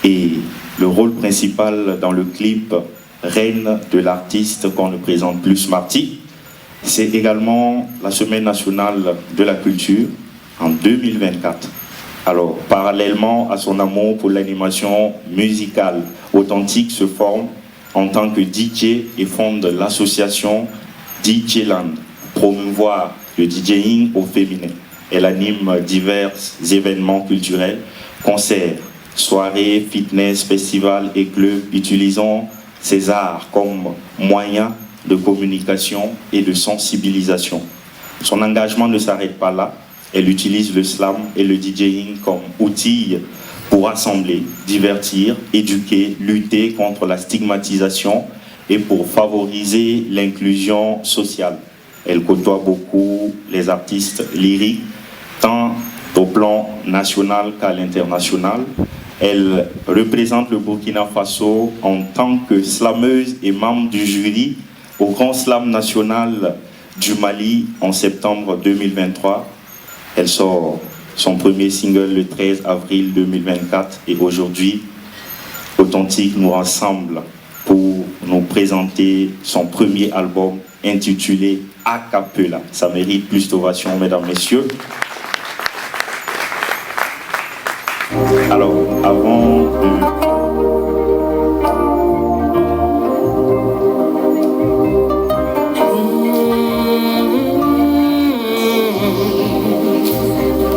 Et le rôle principal dans le clip Reine de l'artiste qu'on ne présente plus Marty. C'est également la Semaine nationale de la culture en 2024. Alors, parallèlement à son amour pour l'animation musicale, Authentique se forme en tant que DJ et fonde l'association DJ Land, promouvoir le DJing au féminin. Elle anime divers événements culturels, concerts, soirées, fitness, festivals et clubs, utilisant ces arts comme moyen de communication et de sensibilisation. Son engagement ne s'arrête pas là. Elle utilise le slam et le DJing comme outil pour rassembler, divertir, éduquer, lutter contre la stigmatisation et pour favoriser l'inclusion sociale. Elle côtoie beaucoup les artistes lyriques, tant au plan national qu'à l'international. Elle représente le Burkina Faso en tant que slameuse et membre du jury au Grand Slam national du Mali en septembre 2023. Elle sort son premier single le 13 avril 2024 et aujourd'hui, Authentique nous rassemble pour nous présenter son premier album intitulé A Cappella. Ça mérite plus d'ovation, mesdames, messieurs. Alors, avant de...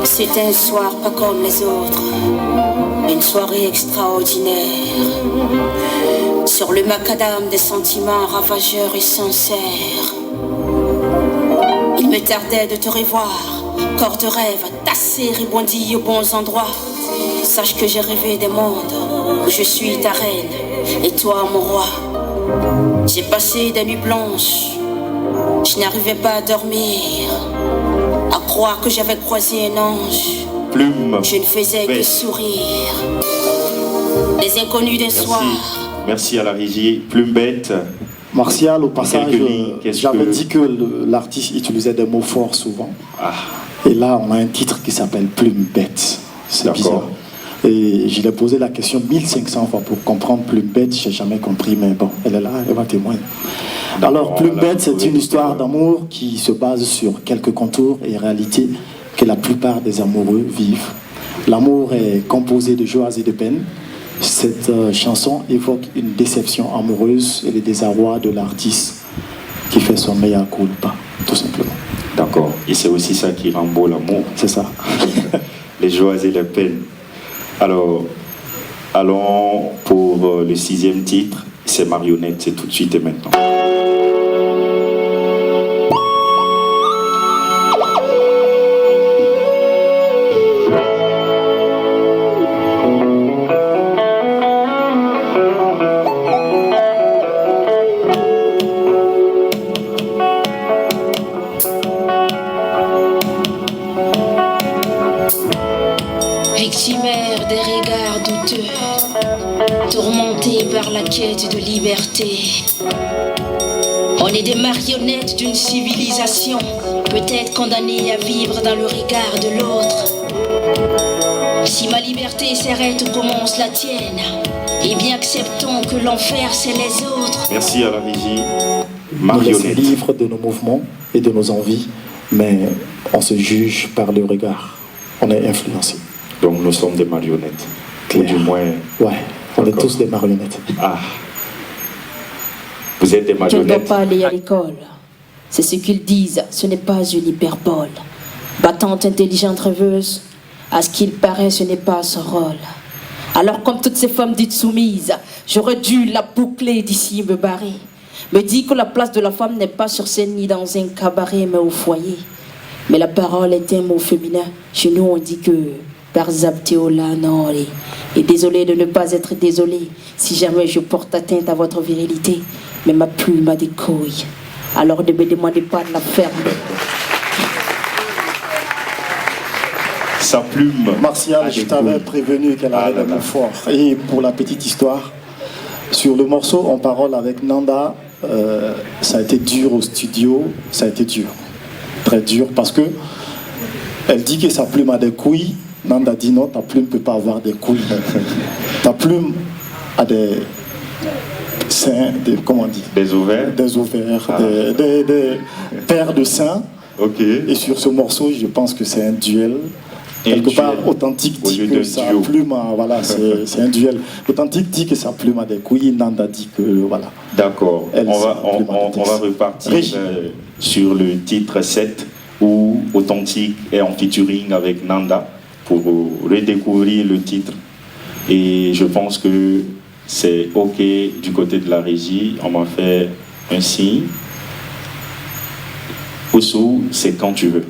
C'était un soir pas comme les autres, une soirée extraordinaire. Sur le macadam des sentiments ravageurs et sincères. Il me tardait de te revoir, corps de rêve, tassé, rebondi aux bons endroits. Sache que j'ai rêvé des mondes où je suis ta reine et toi mon roi. J'ai passé des nuits blanches, je n'arrivais pas à dormir, à croire que j'avais croisé un ange. Plume. Je ne faisais que sourire. Les inconnus d'un soir. Merci à la régie. Plume bête. Martial, au passage, j'avais dit que l'artiste utilisait des mots forts souvent. Ah. Et là, on a un titre qui s'appelle Plume bête. C'est bizarre. Et je lui ai posé la question 1500 fois pour comprendre Plume bête. Je n'ai jamais compris, mais bon, elle est là, elle va témoigner. Alors, Plume bête, c'est une histoire d'amour qui se base sur quelques contours et réalités que la plupart des amoureux vivent. L'amour est composé de joies et de peines. Cette chanson évoque une déception amoureuse et le désarroi de l'artiste qui fait son mea culpa, tout simplement. D'accord. Et c'est aussi ça qui rend beau l'amour. C'est ça. Les joies et les peines. Alors, allons pour le 6e titre. C'est Marionnette, c'est tout de suite et maintenant. Victimaire des regards douteux, tourmenté par la quête de liberté. On est des marionnettes d'une civilisation, peut-être condamnées à vivre dans le regard de l'autre. Si ma liberté s'arrête où commence la tienne, eh bien acceptons que l'enfer c'est les autres. Merci à la régie. Marionnette. On est libre de nos mouvements et de nos envies, mais on se juge par le regard. On est influencé. Donc nous sommes des marionnettes. Ou du moins. Ouais, on est tous des marionnettes. Ah. Vous êtes des marionnettes. Je ne dois pas aller à l'école. C'est ce qu'ils disent, ce n'est pas une hyperbole. Battante, intelligente, rêveuse, à ce qu'il paraît, ce n'est pas son rôle. Alors comme toutes ces femmes dites soumises, j'aurais dû la boucler d'ici me barrer. Me dit que la place de la femme n'est pas sur scène ni dans un cabaret, mais au foyer. Mais la parole est un mot féminin. Chez nous, on dit que Barzabteola Nori. Et désolé de ne pas être désolé si jamais je porte atteinte à votre virilité. Mais ma plume a des couilles. Alors ne me demandez pas de la fermer. Sa plume. Martial, je t'avais prévenu qu'elle avait des mots forts. Et pour la petite histoire, sur le morceau En parole avec Nanda, ça a été dur au studio, ça a été dur. Très dur parce que elle dit que sa plume a des couilles Nanda dit non, ta plume ne peut pas avoir des couilles. Ta plume a des seins, comment on dit? Des ovaires. Des ovaires, des paires de seins. Ok. Et sur ce morceau, je pense que c'est un duel. Quelque part, Authentique dit que sa plume a, voilà, c'est un duel. Authentique dit que sa plume a des couilles, Nanda dit que, voilà. D'accord. On va repartir sur le titre 7, où Authentique est en featuring avec Nanda pour redécouvrir le titre. Et je pense que c'est OK du côté de la régie. On m'a fait un signe. Oussou, c'est quand tu veux.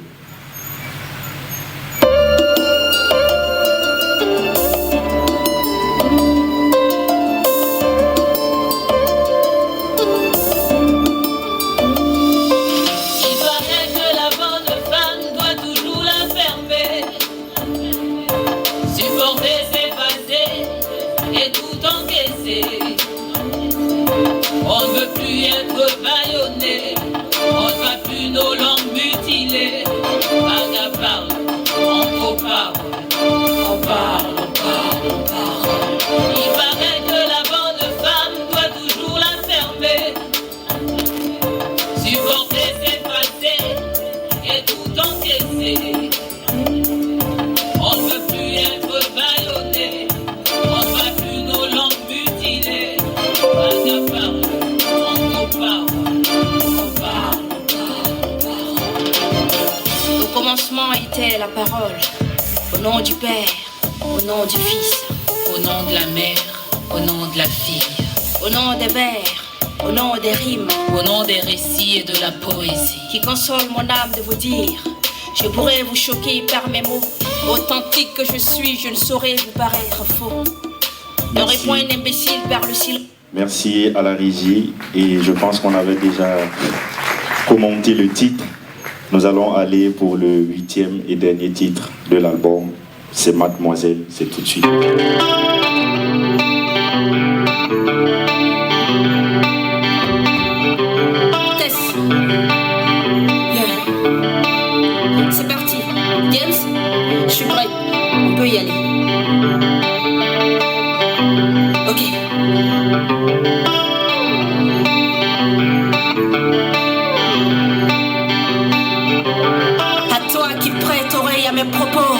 Était la parole, au nom du Père, au nom du Fils, au nom de la mère, au nom de la fille, au nom des vers, au nom des rimes, au nom des récits et de la poésie, qui console mon âme de vous dire, je pourrais vous choquer par mes mots, authentique que je suis, je ne saurais vous paraître faux. N'aurais point un imbécile par le silence. Merci à la régie, et je pense qu'on avait déjà commenté le titre. Nous allons aller pour le 8e et dernier titre de l'album. C'est Mademoiselle, c'est tout de suite. Tess. Yeah. C'est parti. James, je suis prêt. On peut y aller. Ok. Mes propos,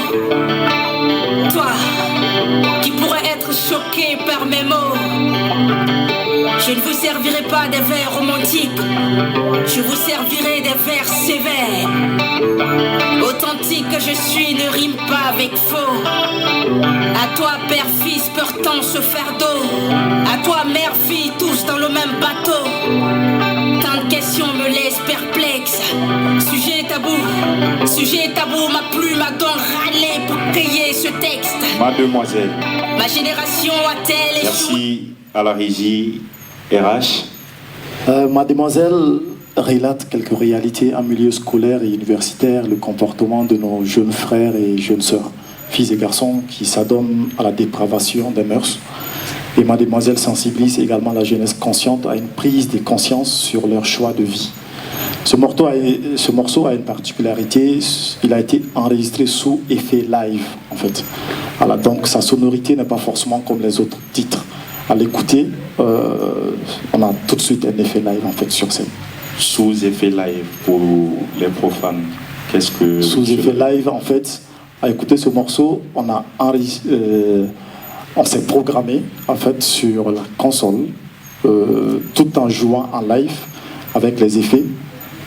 toi qui pourrais être choqué par mes mots, je ne vous servirai pas des vers romantiques, je vous servirai des vers sévères. Authentique que je suis ne rime pas avec faux. À toi père fils portant ce fardeau, à toi mère fille tous dans le même bateau. Tant de questions me laissent perplexe. Sujet tabou, ma plume a donc râlé pour créer ce texte. Mademoiselle. Ma génération a-t-elle échoué? Merci à la régie. RH. Mademoiselle relate quelques réalités en milieu scolaire et universitaire, le comportement de nos jeunes frères et jeunes sœurs, filles et garçons qui s'adonnent à la dépravation des mœurs. Et Mademoiselle sensibilise également la jeunesse consciente à une prise de conscience sur leur choix de vie. Ce morceau a une particularité, il a été enregistré sous effet live en fait. Voilà, donc sa sonorité n'est pas forcément comme les autres titres. À l'écouter, on a tout de suite un effet live en fait sur scène. Sous effet live pour les profanes, qu'est-ce que... Sous effet live en fait, à écouter ce morceau, on s'est programmé en fait sur la console tout en jouant en live avec les effets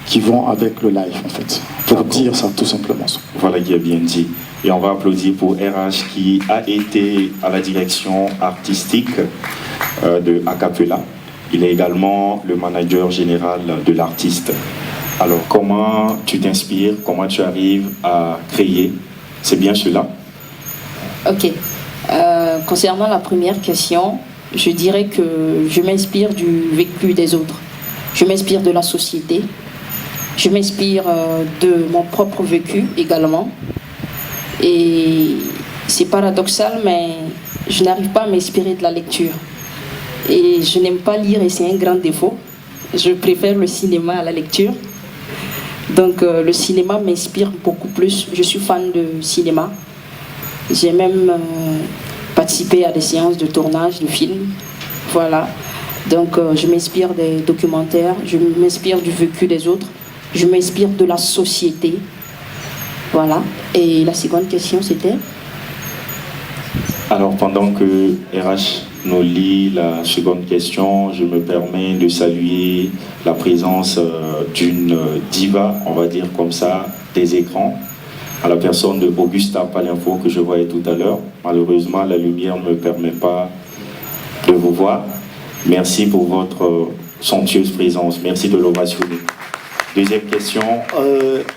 qui vont avec le live en fait, pour dire ça tout simplement. Voilà qui est bien dit. Et on va applaudir pour RH qui a été à la direction artistique de Acapella. Il est également le manager général de l'artiste. Alors comment tu t'inspires, comment tu arrives à créer? C'est bien cela? Ok. Concernant la première question, je dirais que je m'inspire du vécu des autres. Je m'inspire de la société. Je m'inspire de mon propre vécu également. Et c'est paradoxal, mais je n'arrive pas à m'inspirer de la lecture. Et je n'aime pas lire et c'est un grand défaut. Je préfère le cinéma à la lecture. Donc le cinéma m'inspire beaucoup plus. Je suis fan de cinéma. J'ai même participé à des séances de tournage de films. Voilà. Donc je m'inspire des documentaires, je m'inspire du vécu des autres, je m'inspire de la société. Voilà. Et la seconde question, c'était? Alors, pendant que RH nous lit la seconde question, je me permets de saluer la présence d'une diva, on va dire comme ça, des écrans, à la personne de Augusta Palinfo que je voyais tout à l'heure. Malheureusement, la lumière ne me permet pas de vous voir. Merci pour votre somptueuse présence. Merci de l'ovationner. Deuxième question.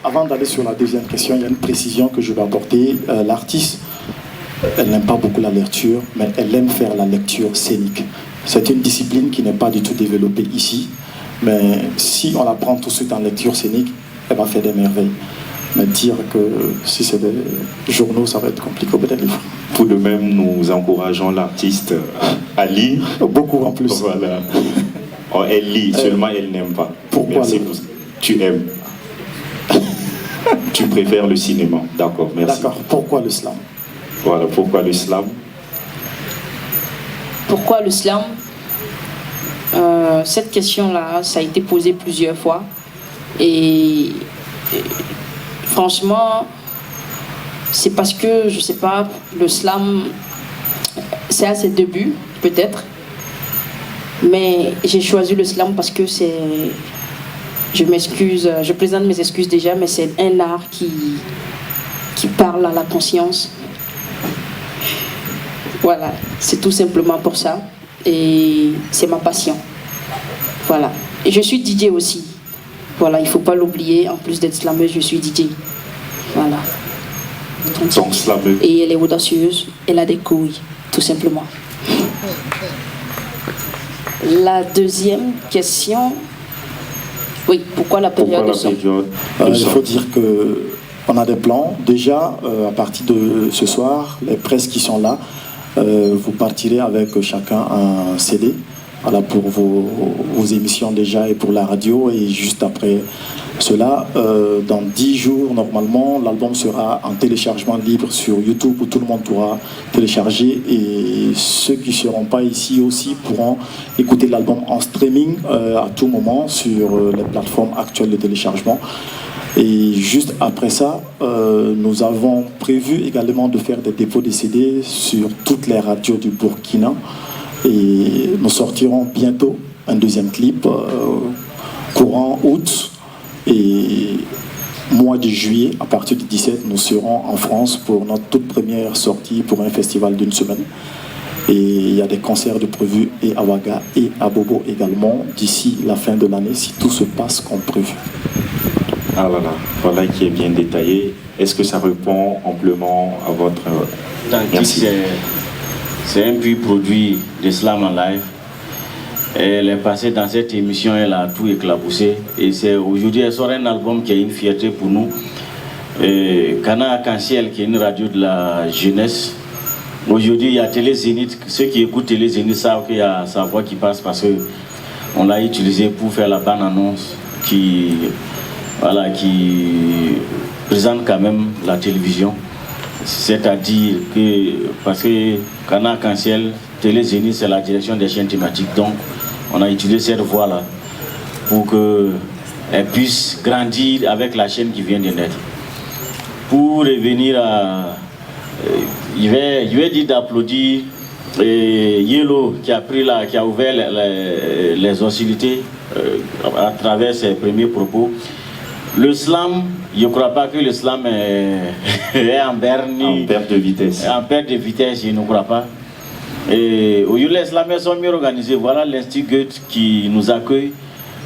Avant d'aller sur la deuxième question, il y a une précision que je vais apporter. L'artiste, elle n'aime pas beaucoup la lecture, mais elle aime faire la lecture scénique. C'est une discipline qui n'est pas du tout développée ici, mais si on la prend tout de suite en lecture scénique, elle va faire des merveilles. Mais dire que si c'est des journaux, ça va être compliqué des livres. Tout de même, nous encourageons l'artiste à lire. Beaucoup en plus. Voilà. Oh, elle lit, seulement elle n'aime pas. Pourquoi? Merci. Tu aimes. Tu préfères le cinéma. D'accord, merci. D'accord. Pourquoi le slam? Voilà, pourquoi le slam? Pourquoi le slam? Cette question-là, ça a été posé plusieurs fois. Et franchement, c'est parce que, je sais pas, le slam, c'est à ses débuts, peut-être. Mais j'ai choisi le slam parce que c'est... Je m'excuse, je présente mes excuses déjà, mais c'est un art qui parle à la conscience. Voilà, c'est tout simplement pour ça. Et c'est ma passion. Voilà. Et je suis DJ aussi. Voilà, il ne faut pas l'oublier. En plus d'être slameuse, je suis DJ. Voilà. Donc slameuse. Et elle est audacieuse. Elle a des couilles, tout simplement. La deuxième question... Oui, pourquoi la période de son? Il faut dire qu'on a des plans. Déjà, à partir de ce soir, les presses qui sont là, vous partirez avec chacun un CD, voilà, pour vos émissions déjà et pour la radio. Et juste après cela, dans 10 jours, normalement, l'album sera en téléchargement libre sur YouTube où tout le monde pourra télécharger. Et ceux qui ne seront pas ici aussi pourront écouter l'album en streaming à tout moment sur les plateformes actuelles de téléchargement. Et juste après ça, nous avons prévu également de faire des dépôts de CD sur toutes les radios du Burkina. Et nous sortirons bientôt un deuxième clip courant août. Et mois de juillet, à partir du 17, nous serons en France pour notre toute première sortie pour un festival d'une semaine. Et il y a des concerts de prévus et à Ouaga et à Bobo également d'ici la fin de l'année si tout se passe comme prévu. Ah voilà qui est bien détaillé. Est-ce que ça répond amplement à votre... Merci. C'est un puits produit de Slam en live. Elle est passée dans cette émission, elle a tout éclaboussé. Et c'est aujourd'hui, elle sort un album qui est une fierté pour nous. Cana Arc-en-Ciel, qui est une radio de la jeunesse. Aujourd'hui, il y a Télé Zénith. Ceux qui écoutent Télé Zénith savent qu'il y a sa voix qui passe parce qu'on l'a utilisé pour faire la bande-annonce qui présente quand même la télévision. C'est-à-dire que, parce que Cana Arc-en-Ciel, Télé Zénith, c'est la direction des chaînes thématiques. Donc, on a utilisé cette voie-là pour qu'elle puisse grandir avec la chaîne qui vient de naître. Pour revenir à... je vais dire d'applaudir Yellow qui a ouvert les hostilités à travers ses premiers propos. Le slam, je ne crois pas que le slam est en berne. En perte de vitesse. En perte de vitesse, je ne crois pas. Et au lieu les slameurs sont mieux organisés. Voilà l'Institut Goethe qui nous accueille.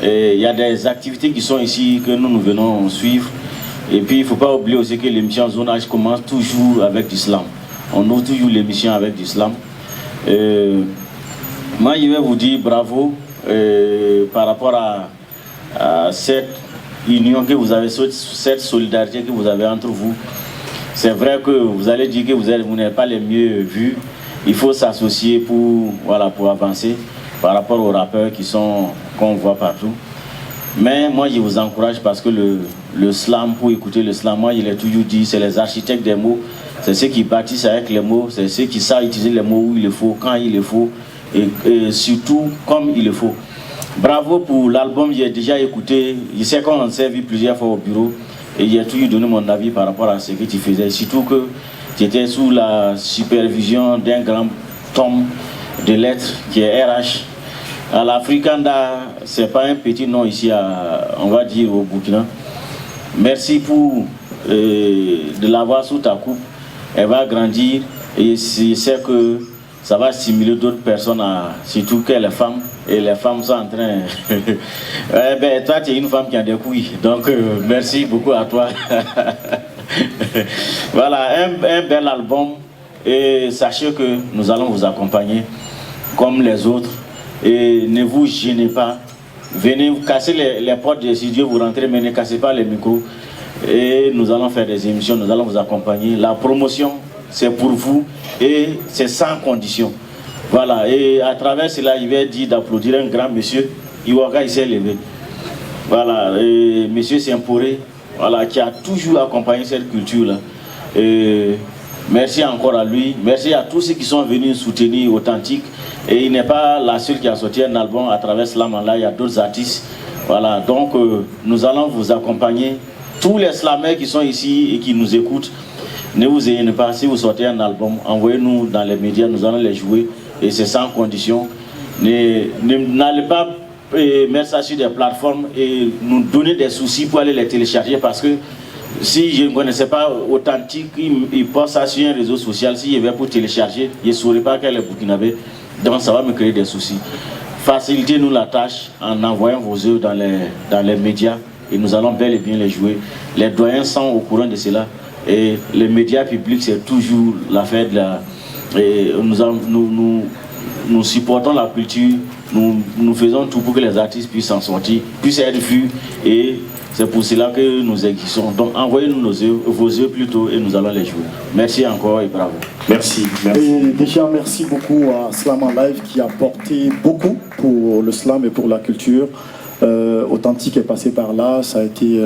Il y a des activités qui sont ici que nous venons suivre. Et puis il ne faut pas oublier aussi que l'émission Zonage commence toujours avec du slam. On ouvre toujours l'émission avec du slam. Moi je vais vous dire bravo par rapport à cette union que vous avez, cette solidarité que vous avez entre vous. C'est vrai que vous allez dire que vous n'êtes pas les mieux vus. Il faut s'associer pour avancer par rapport aux rappeurs qu'on voit partout. Mais moi, je vous encourage parce que le slam, pour écouter le slam, moi, il est toujours dit, c'est les architectes des mots, c'est ceux qui bâtissent avec les mots, c'est ceux qui savent utiliser les mots où il le faut, quand il le faut, et surtout comme il le faut. Bravo pour l'album, j'ai déjà écouté, je sais qu'on s'est vu plusieurs fois au bureau, et j'ai toujours donné mon avis par rapport à ce que tu faisais, surtout que tu étais sous la supervision d'un grand tome de lettres qui est RH. À l'Africanda, ce n'est pas un petit nom ici, on va dire au Burkina. Merci pour de l'avoir sous ta coupe. Elle va grandir et je sais que ça va stimuler d'autres personnes, surtout que les femmes. Et les femmes sont en train... toi, tu es une femme qui a des couilles. Donc, merci beaucoup à toi. Voilà, un bel album. Et sachez que nous allons vous accompagner comme les autres. Et ne vous gênez pas. Venez vous casser les portes des studios, vous rentrez, mais ne cassez pas les micros. Et nous allons faire des émissions, nous allons vous accompagner. La promotion, c'est pour vous et c'est sans condition. Voilà, et à travers cela, il va dire d'applaudir un grand monsieur. Iwaga, il s'est levé. Voilà, et monsieur Saint-Poré, voilà, qui a toujours accompagné cette culture-là. Merci encore à lui, merci à tous ceux qui sont venus soutenir Authentique. Et il n'est pas la seule qui a sorti un album à travers Slamala, il y a d'autres artistes. Voilà, donc nous allons vous accompagner. Tous les slamers qui sont ici et qui nous écoutent, ne vous ayez pas, si vous sortez un album, envoyez-nous dans les médias, nous allons les jouer. Et c'est sans condition. N'allez pas mettre ça sur des plateformes et nous donner des soucis pour aller les télécharger parce que si je ne connaissais pas Authentique, il poste ça sur un réseau social, si je vais pour télécharger, je ne saurais pas quel est burkinabé, donc ça va me créer des soucis. Facilitez-nous la tâche en envoyant vos œuvres dans les médias et nous allons bel et bien les jouer. Les doyens sont au courant de cela et les médias publics, c'est toujours l'affaire de la... Et nous supportons la culture, nous faisons tout pour que les artistes puissent s'en sortir, puissent être vus et c'est pour cela que nous existons. Donc envoyez-nous vos œuvres plutôt et nous allons les jouer. Merci encore et bravo. Merci. Et déjà merci beaucoup à Slam en Live qui a porté beaucoup pour le slam et pour la culture. Authentique est passé par là, ça a été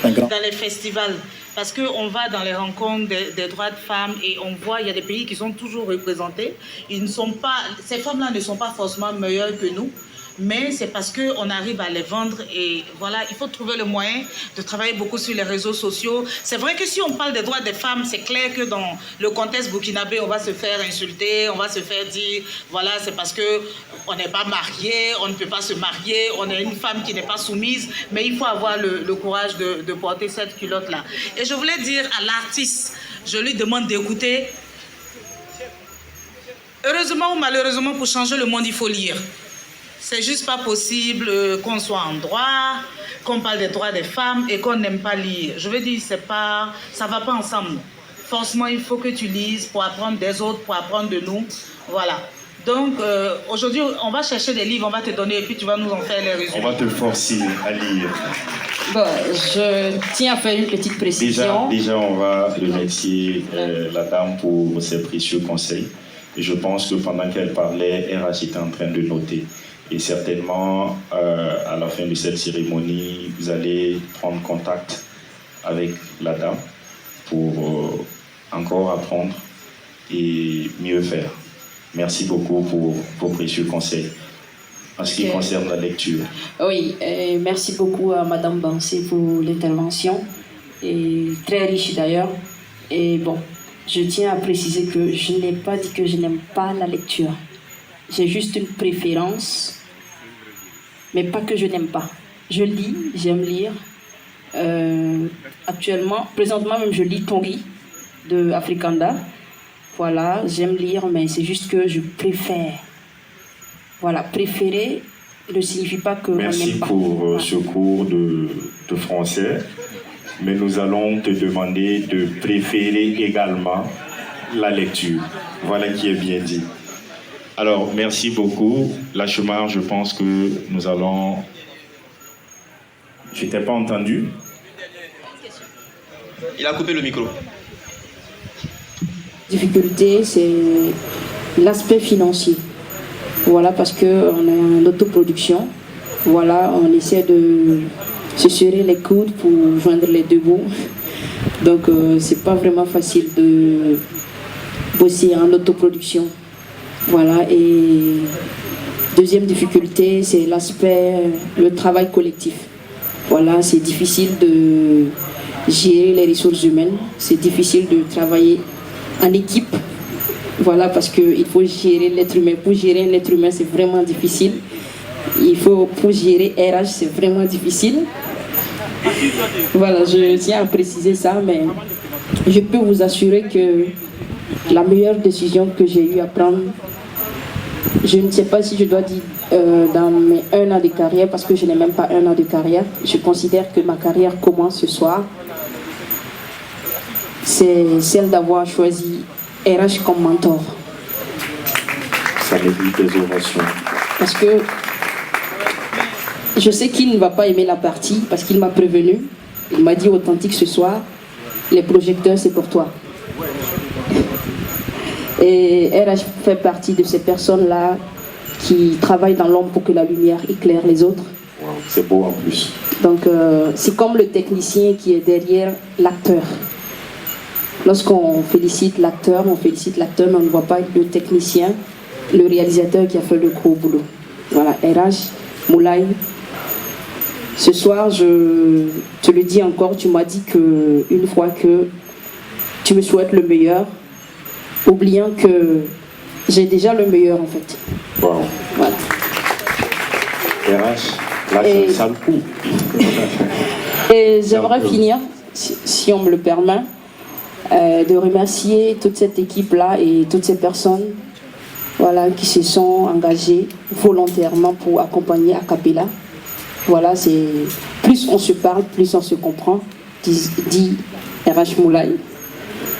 un grand... Dans les festivals, parce qu'on va dans les rencontres des droits de femmes et on voit il y a des pays qui sont toujours représentés. Ces femmes-là ne sont pas forcément meilleures que nous, mais c'est parce qu'on arrive à les vendre et voilà, il faut trouver le moyen de travailler beaucoup sur les réseaux sociaux. C'est vrai que si on parle des droits des femmes, c'est clair que dans le contexte burkinabé, on va se faire insulter, on va se faire dire, voilà, c'est parce qu'on n'est pas marié, on ne peut pas se marier, on est une femme qui n'est pas soumise, mais il faut avoir le courage de porter cette culotte-là. Et je voulais dire à l'artiste, je lui demande d'écouter. Heureusement ou malheureusement, pour changer le monde, il faut lire. C'est juste pas possible qu'on soit en droit, qu'on parle des droits des femmes et qu'on n'aime pas lire. Je veux dire, ça va pas ensemble. Forcément, il faut que tu lises pour apprendre des autres, pour apprendre de nous. Voilà. Donc, aujourd'hui, on va chercher des livres, on va te donner et puis tu vas nous en faire les résumés. On va te forcer à lire. Bon, je tiens à faire une petite précision. Déjà on va remercier la dame pour ses précieux conseils. Et je pense que pendant qu'elle parlait, RH était en train de noter. Et certainement, à la fin de cette cérémonie, vous allez prendre contact avec la dame pour encore apprendre et mieux faire. Merci beaucoup pour vos précieux conseils. En ce qui concerne la lecture. Oui, merci beaucoup à Madame Bansé pour l'intervention, et très riche d'ailleurs. Et bon, je tiens à préciser que je n'ai pas dit que je n'aime pas la lecture. J'ai juste une préférence, mais pas que je n'aime pas. Je lis, j'aime lire. Présentement même, je lis Tongi de Africanda. Voilà, j'aime lire, mais c'est juste que je préfère. Voilà, préférer ne signifie pas que... Merci pour ce cours de français, mais nous allons te demander de préférer également la lecture. Voilà qui est bien dit. Alors, merci beaucoup. Lachemar, je pense que nous allons... Je t'ai pas entendu. Il a coupé le micro. Difficulté, c'est l'aspect financier. Voilà, parce qu'on est en autoproduction Voilà, on essaie de se serrer les coudes pour joindre les deux bouts. Donc c'est pas vraiment facile de bosser en autoproduction. Voilà, et deuxième difficulté, c'est le travail collectif. Voilà, c'est difficile de gérer les ressources humaines, c'est difficile de travailler en équipe. Voilà, parce qu'il faut gérer l'être humain. Pour gérer un être humain, c'est vraiment difficile. Pour gérer RH, c'est vraiment difficile. Voilà, je tiens à préciser ça, mais je peux vous assurer que la meilleure décision que j'ai eu à prendre, je ne sais pas si je dois dire dans mes 1 an de carrière, parce que je n'ai même pas 1 an de carrière, je considère que ma carrière commence ce soir, c'est celle d'avoir choisi RH comme mentor. Ça mérite des ovations. Parce que je sais qu'il ne va pas aimer la partie, parce qu'il m'a prévenu. Il m'a dit authentique ce soir, les projecteurs c'est pour toi. Et RH fait partie de ces personnes-là qui travaillent dans l'ombre pour que la lumière éclaire les autres. Wow, c'est beau en plus. Donc c'est comme le technicien qui est derrière l'acteur. Lorsqu'on félicite l'acteur, mais on ne voit pas le technicien, le réalisateur qui a fait le gros boulot. Voilà, RH, Moulay. Ce soir, je te le dis encore, tu m'as dit qu'une fois que tu me souhaites le meilleur, oubliant que j'ai déjà le meilleur en fait. Wow. Voilà. RH, là c'est un sale coup. Et j'aimerais finir, si on me le permet, de remercier toute cette équipe-là et toutes ces personnes, voilà, qui se sont engagées volontairement pour accompagner Acapella. Voilà, c'est plus on se parle, plus on se comprend, dit RH Moulay.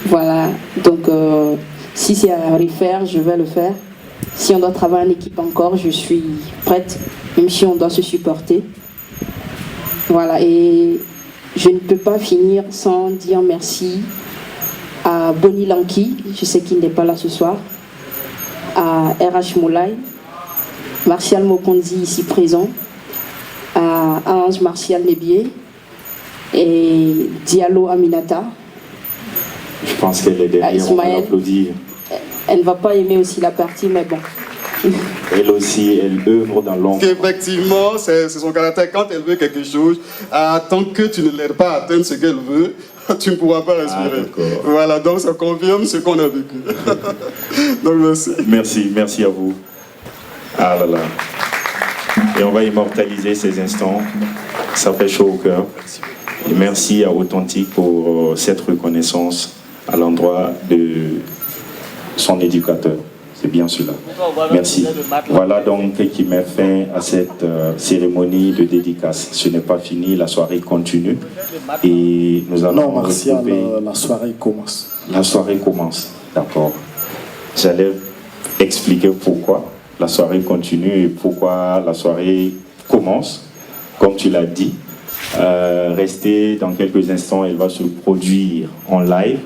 Voilà, donc si c'est à refaire, je vais le faire. Si on doit travailler en équipe encore, je suis prête, même si on doit se supporter. Voilà, et je ne peux pas finir sans dire merci à Bonnie Lanki, je sais qu'il n'est pas là ce soir, à RH Moulay, Martial Mokonzi ici présent, à Ange Martial Nebier et Diallo Aminata. Je pense qu'elle est derrière, on va l'applaudir. Elle ne va pas aimer aussi la partie, mais bon. Elle aussi, elle œuvre dans l'ombre. Effectivement, c'est son caractère. Quand elle veut quelque chose, tant que tu ne l'aides pas à atteindre ce qu'elle veut, tu ne pourras pas respirer. Voilà, donc ça confirme ce qu'on a vécu. Donc merci. Merci à vous. Ah là là. Et on va immortaliser ces instants. Ça fait chaud au cœur. Et merci à Authentique pour cette reconnaissance à l'endroit de son éducateur. C'est bien cela. Merci. Voilà donc qui met fin à cette cérémonie de dédicace. Ce n'est pas fini, la soirée continue. Et nous allons... Non, Martial, la soirée commence. La soirée commence, d'accord. J'allais expliquer pourquoi la soirée continue et pourquoi la soirée commence. Comme tu l'as dit, restez dans quelques instants, elle va se produire en live.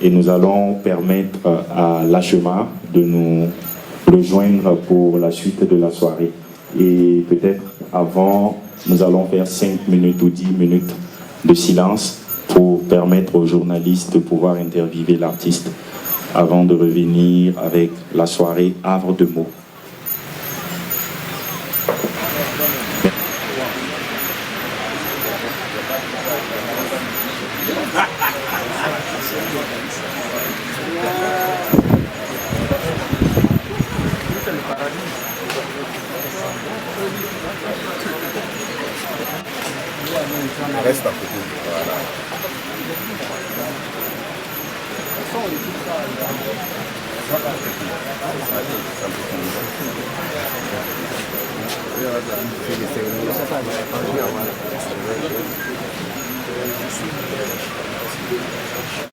Et nous allons permettre à l'Achema de nous rejoindre pour la suite de la soirée. Et peut-être avant, nous allons faire 5 minutes ou 10 minutes de silence pour permettre aux journalistes de pouvoir interviewer l'artiste avant de revenir avec la soirée Havre de mots. Reste à côté. Voilà.